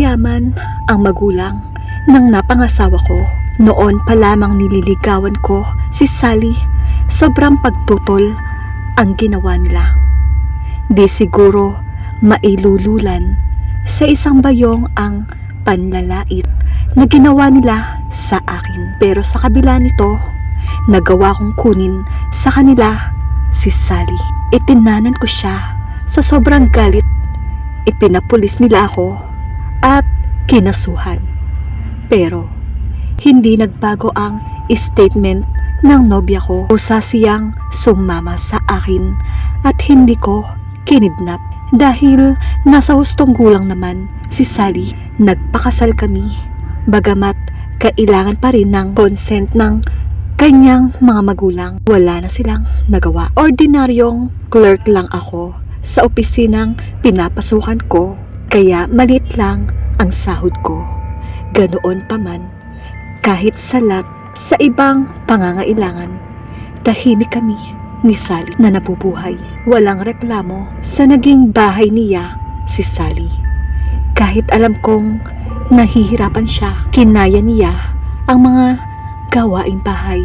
mayaman ang magulang ng napangasawa ko. Noon pa lamang nililigawan ko si Sally. Sobrang pagtutol ang ginawa nila. Di siguro mailululan sa isang bayong ang panlalait na ginawa nila sa akin. Pero sa kabila nito, nagawa kong kunin sa kanila si Sally. Itinanan ko siya sa sobrang galit. Ipinapulis nila ako at kinasuhan. Pero hindi nagbago ang statement ng nobya ko. Usa siyang sumama sa akin at hindi ko kinidnap. Dahil nasa hustong gulang naman si Sally, nagpakasal kami. Bagamat kailangan pa rin ng consent ng kanyang mga magulang, wala na silang nagawa. Ordinaryong clerk lang ako sa opisinang pinapasukan ko, kaya maliit lang ang sahod ko. Ganoon pa man, kahit salat sa ibang pangangailangan, tahimik kami ni Sally na nabubuhay. Walang reklamo sa naging bahay niya si Sally. Kahit alam kong nahihirapan siya, kinaya niya ang mga gawaing bahay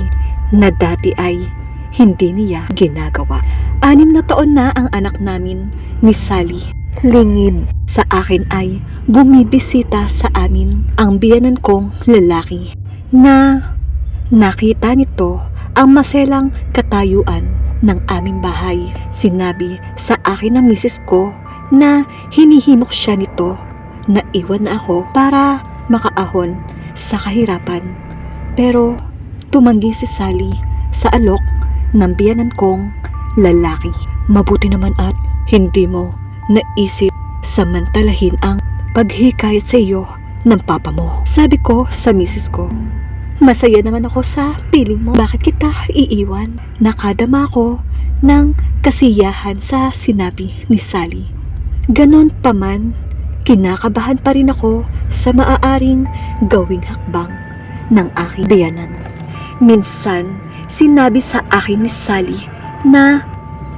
na dati ay hindi niya ginagawa. 6 na taon na ang anak namin ni Sally. Lingid sa akin ay bumibisita sa amin ang biyenan kong lalaki na nakita nito ang maselang katayuan ng aming bahay. Sinabi sa akin ng misis ko na hinihimok siya nito na iwan na ako para makaahon sa kahirapan. Pero tumanggi si Sally sa alok ng biyenan kong lalaki. Mabuti naman at hindi mo naisip samantalahin ang paghikayat sa iyo ng papa mo. Sabi ko sa misis ko, masaya naman ako sa piling mo. Bakit kita iiwan? Nakadama ko ng kasiyahan sa sinabi ni Sally. Ganon pa man, kinakabahan pa rin ako sa maaaring gawing hakbang ng aking biyanan. Minsan, sinabi sa akin ni Sally na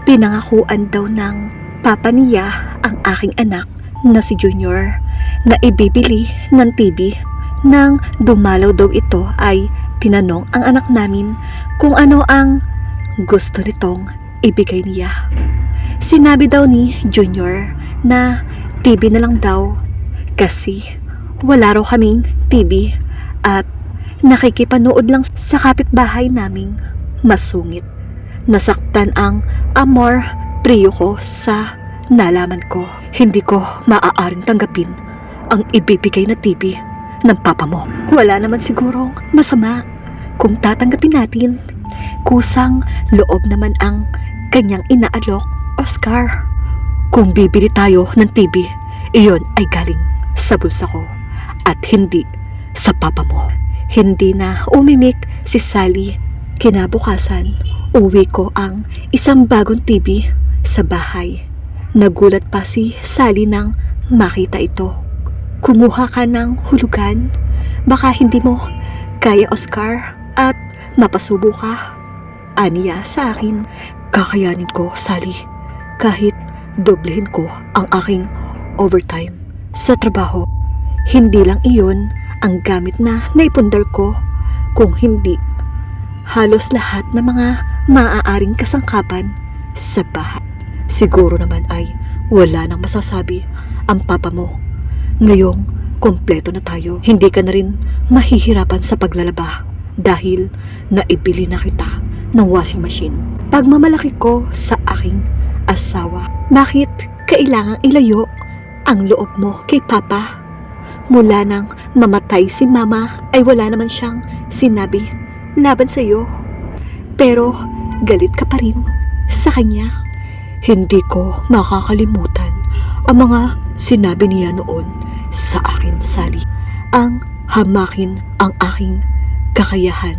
pinangakuan daw ng papa niya ang aking anak na si Junior na ibibili ng TV. Nang dumalaw daw ito ay tinanong ang anak namin kung ano ang gusto nitong ibigay niya. Sinabi daw ni Junior na TV na lang daw kasi wala raw kaming TV at nakikipanood lang sa kapitbahay naming masungit. Nasaktan ang amor priyo ko sa nalaman ko. Hindi ko maaaring tanggapin ang ibibigay na TV ng papa mo. Wala naman sigurong masama kung tatanggapin natin. Kusang loob naman ang kanyang inaalok, Oscar. Kung bibili tayo ng TV, iyon ay galing sa bulsa ko at hindi sa papa mo. Hindi na umimik si Sally. Kinabukasan, uwi ko ang isang bagong TV sa bahay. Nagulat pa si Sally nang makita ito. Kumuha ka ng hulugan. Baka hindi mo kaya, Oscar, at mapasubo ka. Aniya sa akin. Kakayanin ko, Sally. Kahit doblehin ko ang aking overtime sa trabaho. Hindi lang iyon ang gamit na naipundar ko. Kung hindi, halos lahat ng mga maaaring kasangkapan sa bahay. Siguro naman ay wala nang masasabi ang papa mo. Ngayong kompleto na tayo, hindi ka na rin mahihirapan sa paglalaba dahil naibili na kita ng washing machine. Pagmamalaki ko sa aking asawa, bakit kailangang ilayo ang loob mo kay papa? Mula nang mamatay si mama ay wala naman siyang sinabi laban sa iyo. Pero galit ka pa rin sa kanya. Hindi ko makakalimutan ang mga sinabi niya noon sa akin, Sally. Ang hamakin ang aking kakayahan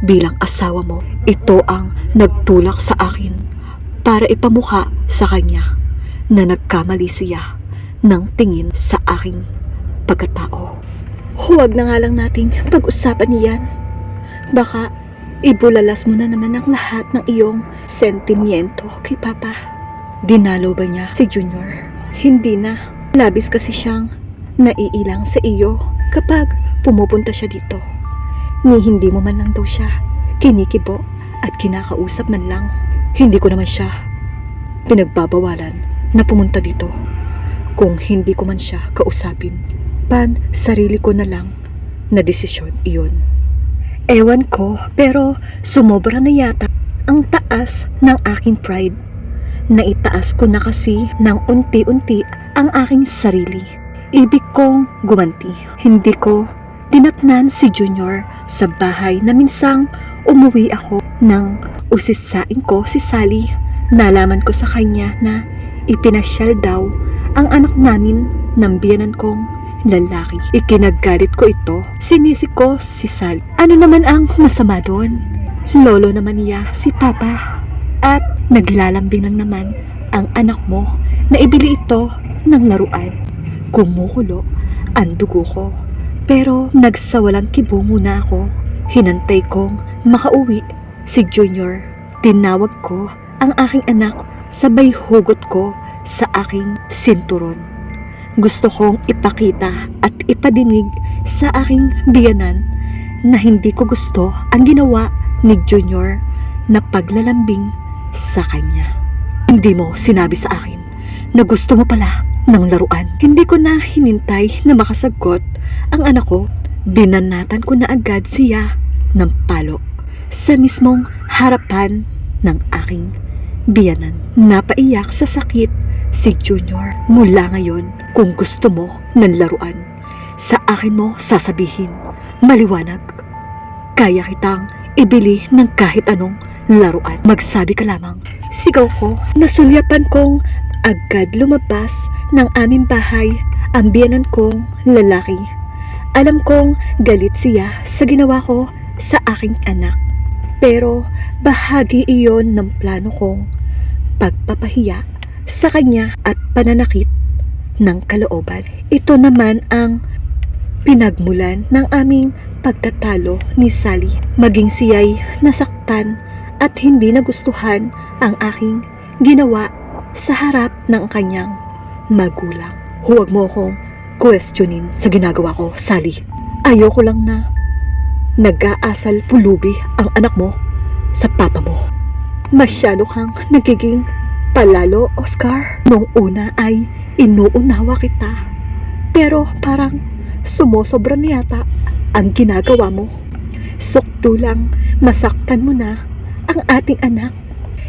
bilang asawa mo. Ito ang nagtulak sa akin para ipamukha sa kanya na nagkamali siya ng tingin sa aking pagkatao. Huwag na nga lang nating pag-usapan niyan. Baka ibulalas mo na naman ang lahat ng iyong sentimiento kay Papa. Dinalo ba niya si Junior? Hindi na. Labis kasi siyang naiilang sa iyo kapag pumupunta siya dito. Ni hindi mo man lang daw siya kinikibo at kinakausap man lang. Hindi ko naman siya pinagbabawalan na pumunta dito. Kung hindi ko man siya kausapin, sarili ko na lang na desisyon iyon. Ewan ko, pero sumobra na yata ang taas ng aking pride. Naitaas ko na kasi ng unti-unti ang aking sarili. Ibig kong gumanti. Hindi ko dinatnan si Junior sa bahay na minsang umuwi ako nang usisain ko si Sally. Nalaman ko sa kanya na ipinasyal daw ang anak namin ng biyenan kong lalaki. Ikinagalit ko ito. Sinisi ko si Sally. Ano naman ang masama doon? Lolo naman niya si Papa. At naglalambing lang naman ang anak mo na ibili ito ng laruan. Kumukulo ang dugo ko. Pero nagsawalang kibo muna ako. Hinantay kong makauwi si Junior. Tinawag ko ang aking anak, sabay hugot ko sa aking sinturon. Gusto kong ipakita at ipadinig sa aking biyanan na hindi ko gusto ang ginawa ni Junior na paglalambing sa kanya. Hindi mo sinabi sa akin na gusto mo pala ng laruan. Hindi ko na hinintay na makasagot ang anak ko. Binanatan ko na agad siya ng palo sa mismong harapan ng aking biyanan. Napaiyak sa sakit si Junior. Mula ngayon, kung gusto mo ng laruan, sa akin mo sasabihin, maliwanag. Kaya kitang ibili ng kahit anong laruan. Magsabi ka lamang. Sigaw ko, nasulyapan kong agad lumabas ng aming bahay ang biyanan kong lalaki. Alam kong galit siya sa ginawa ko sa aking anak. Pero bahagi iyon ng plano kong pagpapahiya sa kanya at pananakit ng kalooban. Ito naman ang pinagmulan ng aming pagtatalo ni Sally. Maging siya'y nasaktan at hindi nagustuhan ang aking ginawa sa harap ng kanyang magulang. Huwag mo akong questionin sa ginagawa ko, Sally. Ayoko lang na nag-aasal pulubi ang anak mo sa papa mo. Masyado kang nagiging palalo, Oscar. Noong una ay inuunawa kita. Pero parang sumosobra na yata ang ginagawa mo. Sukto lang, masaktan mo na ang ating anak.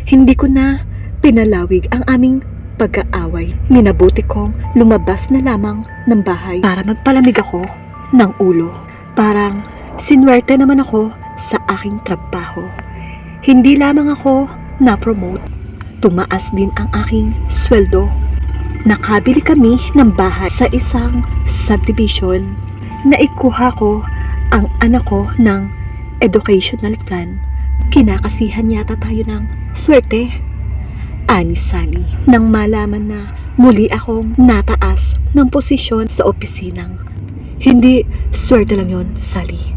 Hindi ko na pinalawig ang aming pag-aaway. Minabuti kong lumabas na lamang ng bahay para magpalamig ako ng ulo. Parang sinwerte naman ako sa aking trabaho. Hindi lamang ako na-promote, tumaas din ang aking sweldo. Nakabili kami ng bahay sa isang subdivision. Naikuha ko ang anak ko ng educational plan. Kinakasihan yata tayo ng swerte. Ani Sally, nang malaman na muli akong nataas ng posisyon sa opisinang. Hindi swerte lang yon, Sally.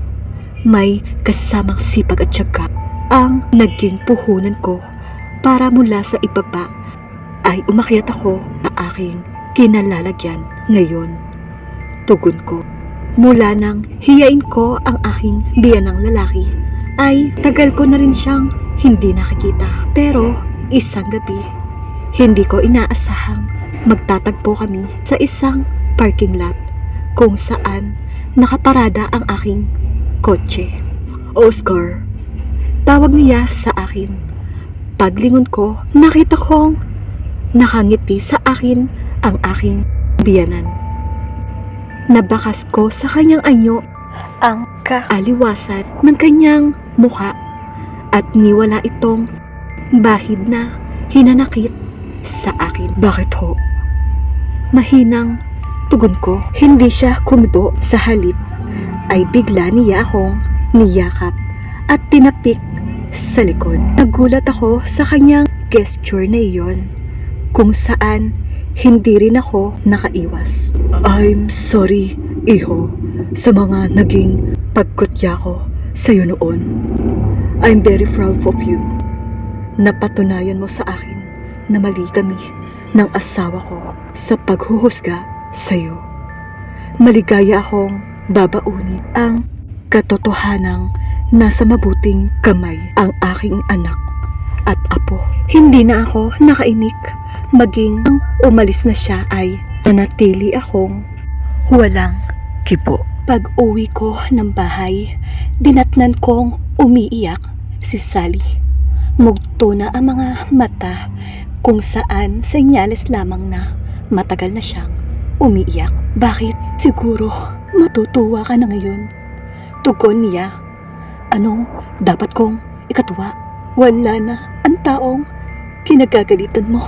May kasamang sipag at tiyaga ang naging puhunan ko para mula sa ibaba ay umakyat ako sa aking kinalalagyan ngayon. Tugon ko. Mula nang hiyain ko ang aking biyanang lalaki ay tagal ko na rin siyang hindi nakikita. Pero isang gabi, hindi ko inaasahang magtatagpo kami sa isang parking lot kung saan nakaparada ang aking kotse. Oscar, tawag niya sa akin. Paglingon ko, nakita kong nakangiti sa akin ang aking biyanan. Nabakas ko sa kanyang anyo ang kaaliwasan ng kanyang mukha at niwala itong bahid na hinanakit sa akin. Bakit ho? Mahinang tugon ko. Hindi siya kumibo, sa halip ay bigla niya akong niyakap at tinapik sa likod. Nagulat ako sa kanyang gesture na iyon, kung saan hindi rin ako nakaiwas. I'm sorry, iho, sa mga naging pagkutya ko sa'yo noon. I'm very proud of you. Napatunayan mo sa akin na mali kami ng asawa ko sa paghuhusga sa'yo. maligaya akong babaunin ang katotohanang nasa mabuting kamay ang aking anak at apo. Hindi na ako nakainik, maging nang umalis na siya ay nanatili akong walang kibo. Pag uwi ko ng bahay, dinatnan kong umiiyak si Sally. Mugto na ang mga mata kung saan senyales lamang na matagal na siyang umiiyak. Bakit? Siguro matutuwa ka na ngayon. Tugon niya. Anong dapat kong ikatuwa? Wala na ang taong kinagagalitan mo.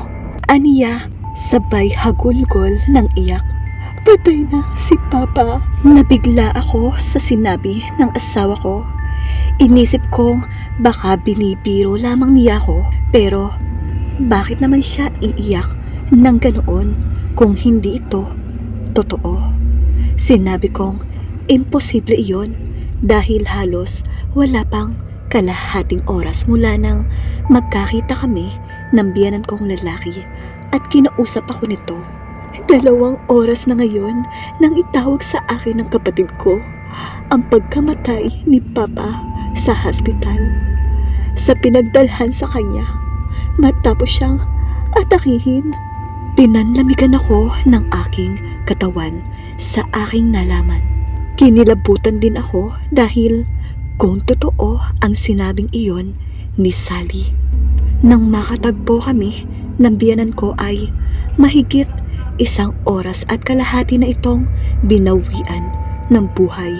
Aniya, sabay hagulgol ng iyak. Patay na si Papa. Nabigla ako sa sinabi ng asawa ko. Inisip kong baka binibiro lamang niya ako, pero bakit naman siya iiyak ng ganoon kung hindi ito totoo? Sinabi kong imposible iyon dahil halos wala pang kalahating oras mula nang magkakita kami ng biyanan kong lalaki at kinausap ako nito. 2 oras na ngayon nang itawag sa akin ng kapatid ko ang pagkamatay ni Papa sa hospital. Sa pinagdalhan sa kanya, matapos siyang atakihin. Pinanlamigan ako ng aking katawan sa aking nalaman. Kinilabutan din ako dahil kung totoo ang sinabing iyon ni Sally. Nang makatagpo kami ng biyanan ko ay mahigit 1 oras at kalahati na itong binawian ng buhay.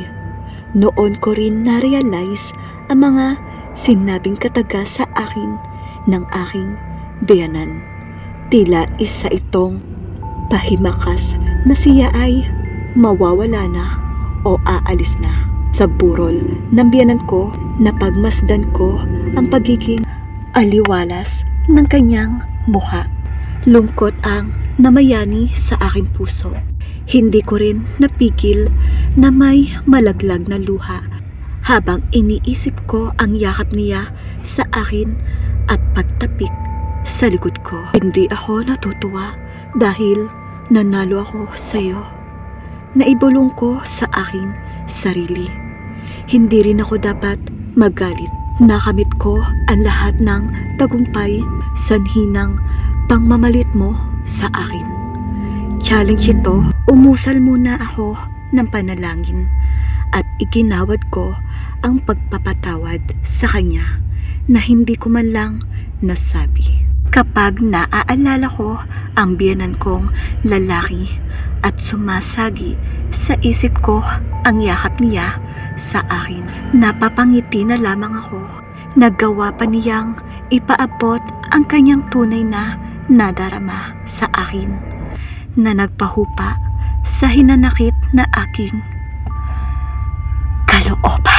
Noon ko rin na-realize ang mga sinabing kataga sa akin ng aking biyanan. Tila isa itong pahimakas na siya ay mawawala na o aalis na. Sa burol ng biyanan ko, napagmasdan ko ang pagiging aliwalas ng kanyang mukha. Lungkot ang namayani sa aking puso. Hindi ko rin napigil na may malaglag na luha habang iniisip ko ang yakap niya sa akin at pagtapik sa likod ko. Hindi ako natutuwa dahil nanalo ako sa iyo. Naibulong ko sa aking sarili. Hindi rin ako dapat magalit. Nakamit ko ang lahat ng tagumpay sanhi ng pangmamalit mo sa akin. Challenge ito, umusal muna ako ng panalangin at iginawad ko ang pagpapatawad sa kanya na hindi ko man lang nasabi. Kapag naaalala ko ang biyanan kong lalaki at sumasagi sa isip ko ang yakap niya sa akin, napapangiti na lamang ako. Nagawa pa niyang ipaabot ang kanyang tunay na nadarama sa akin na nagpahupa sa hinanakit na aking kalooban.